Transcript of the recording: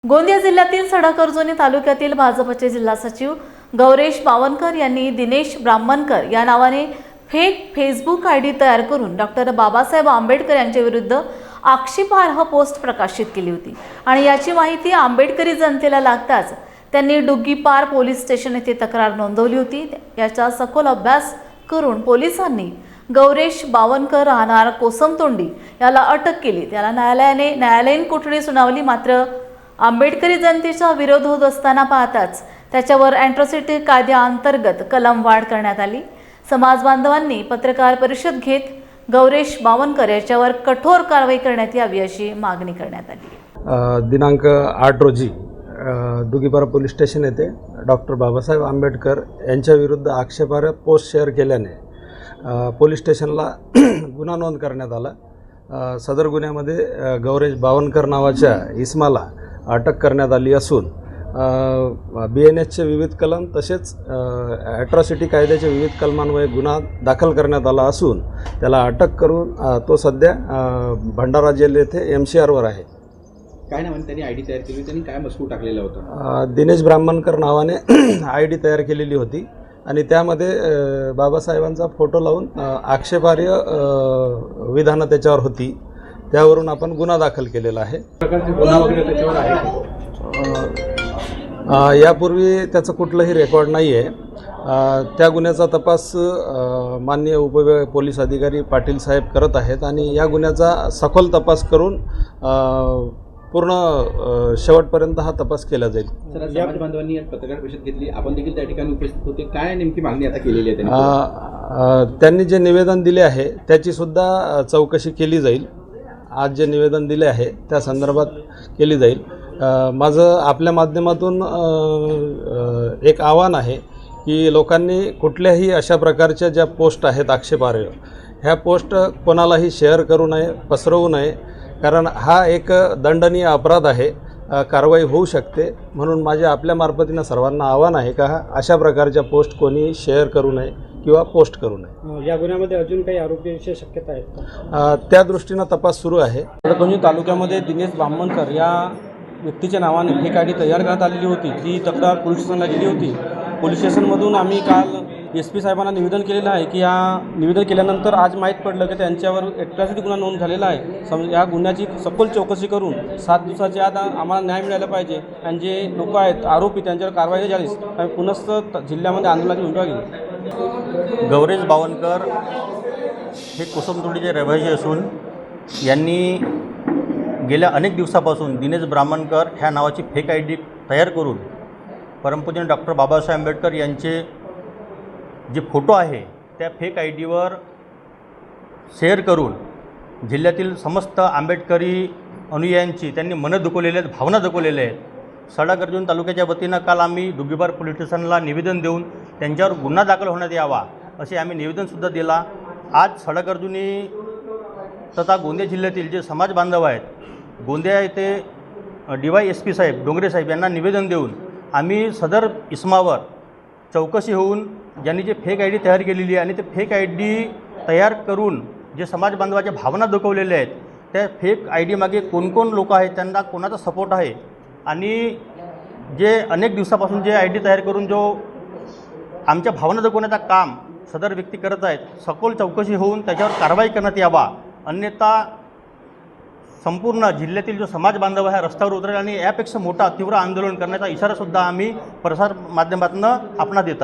गोंदिया जिल्ह्यातील सडक-अर्जुनी तालुक्यातील भाजपचे जिल्हा सचिव गौरेश बावनकर यांनी दिनेश ब्राह्मणकर या नावाने फेक फेसबुक आयडी तयार करून डॉक्टर बाबासाहेब आंबेडकर यांच्या विरुद्ध आक्षेपार्ह पोस्ट प्रकाशित केली होती आणि याची माहिती आंबेडकरी जनतेला लागताच त्यांनी डुग्गीपार पोलीस स्टेशन येथे तक्रार नोंदवली होती। याचा सखोल अभ्यास करून पोलिसांनी गौरेश बावनकर राहणार कोसमतोंडी याला अटक केली। त्याला न्यायालयीन कोठडी सुनावली, मात्र आंबेडकरी जनतेचा विरोध होत असताना पाहताच त्याच्यावर अॅट्रॉसिटी कायद्याअंतर्गत कलम वाढ करण्यात आली। समाज बांधवांनी पत्रकार परिषद घेत गौरेश बावनकर याच्यावर कठोर कारवाई करण्यात यावी अशी मागणी करण्यात आली। दिनांक 8 रोजी डुग्गीपार पोलीस स्टेशन येथे डॉक्टर बाबासाहेब आंबेडकर यांच्या विरुद्ध आक्षेपार्ह पोस्ट शेअर केल्याने पोलीस स्टेशनला गुन्हा नोंद करण्यात आला। सदर गुन्ह्यामध्ये गौरेश बावनकर नावाच्या इसमाला अटक करण्यात आली असून BNSचे विविध कलम तसेच ॲट्रॉसिटी कायद्याच्या विविध कलमांवर गुन्हा दाखल करण्यात आला असून त्याला अटक करून तो सध्या भंडारा जेल येथे MCRवर आहे। काय नावाने त्यांनी आयडी तयार केली, त्यांनी काय मजकूर टाकलेला होता? दिनेश ब्राह्मणकर नावाने आयडी तयार केलेली होती आणि त्यामध्ये बाबासाहेबांचा फोटो लावून आक्षेपार्ह विधानं त्याच्यावर होती। त्यावरून आपण गुन्हा दाखल केलेला आहे। प्रकारचे गुन्हा वगैरे त्याच्यावर आहे? यापूर्वी त्याचं कुठलंही रेकॉर्ड नाही आहे। त्या गुन्ह्याचा तपास माननीय उपविभागीय पोलीस अधिकारी पाटील साहेब करत आहेत आणि या गुन्ह्याचा सखोल तपास करून पूर्ण शेवटपर्यंत हा तपास केला जाईल। सर, समाज बांधवांनी आज पत्रकार परिषद घेतली, आपण देखील त्या ठिकाणी उपस्थित होते। काय नेमकी मागणी आता केलेली आहे त्यांनी? त्यांनी जे निवेदन दिले आहे त्याची सुद्धा चौकशी केली जाईल। आज जे निवेदन दिले आहे त्या संदर्भात केली जाईल। माझं आपल्या माध्यमातून एक आव्हान आहे की लोकांनी कुठल्याही अशा प्रकारच्या ज्या पोस्ट आहेत आक्षेपार्ह, ह्या पोस्ट कोणालाही शेअर करू नये, पसरवू नये, कारण हा एक दंडनीय अपराध आहे, कारवाई होऊ शकते। म्हणून माझे आपल्या मार्फतीनं सर्वांना आव्हान आहे का अशा प्रकारच्या पोस्ट कोणी शेअर करू नये किंवा पोस्ट करू नये। या गुन्ह्यामध्ये अजून काही आरोपीची शक्यता आहेत का? त्या दृष्टीनं तपास सुरू आहे। सडक-अर्जुनी तालुक्यामध्ये दिनेश ब्राह्मणकर या व्यक्तीच्या नावाने फेक आयडी तयार करण्यात आलेली होती। ती तक्रार पोलीस स्टेशनला गेली होती। पोलीस स्टेशनमधून आम्ही काल SP साहेबांना निवेदन केलेलं आहे की या निवेदन केल्यानंतर आज माहीत पडलं की त्यांच्यावर ॲट्रॉसिटी गुन्हा नोंद झालेला आहे। या गुन्ह्याची सखोल चौकशी करून 7 दिवसाच्या आत आम्हाला न्याय मिळायला पाहिजे आणि जे लोक आहेत आरोपी त्यांच्यावर कारवाई झालीच आम्ही पुनश्च जिल्ह्यामध्ये आंदोलनाची भूमिका घेऊ। गौरेश बावनकर हे कोसमतोंडीचे रहिवासी असून यांनी गेल्या अनेक दिवसापासून दिनेश ब्राह्मणकर ह्या नावाची फेक आयडी तयार करून परमपूज्य डॉक्टर बाबासाहेब आंबेडकर यांचे जे फोटो आहे त्या फेक आयडीवर शेअर करून जिल्ह्यातील समस्त आंबेडकरी अनुयायांची त्यांनी मनं दुखवलेले आहेत, भावना दुखवलेल्या आहेत। सडक-अर्जुनी तालुक्याच्या वतीनं काल आम्ही डुग्गीपार पोलीस स्टेशनला निवेदन देऊन त्यांच्यावर गुन्हा दाखल होण्यात यावा असे आम्ही निवेदनसुद्धा दिला। आज सडक-अर्जुनी तथा गोंदिया जिल्ह्यातील जे समाज बांधव आहेत, गोंदिया येथे DYSP साहेब डोंगरे साहेब यांना निवेदन देऊन आम्ही सदर इसमावर चौकशी होऊन ज्यांनी जे फेक आयडी तयार केलेली आहे आणि ते फेक आयडी तयार करून जे समाज बांधवाच्या भावना दुखवलेल्या आहेत, त्या फेक आयडी मागे कोण लोक आहेत, त्यांना कोणाचा सपोर्ट आहे आणि जे अनेक दिवसापासून जे आयडी तयार करून जो आमच्या भावना दुखवण्याचा काम सदर व्यक्ती करत आहेत, सखोल चौकशी होऊन त्याच्यावर कारवाई करण्यात यावा, अन्यथा संपूर्ण जिल्ह्यातील जो समाज बांधव आहे रस्त्यावर उतरेल आणि यापेक्षा मोठा तीव्र आंदोलन करण्याचा इशारासुद्धा आम्ही प्रसार माध्यमातून आपणास देत आहे।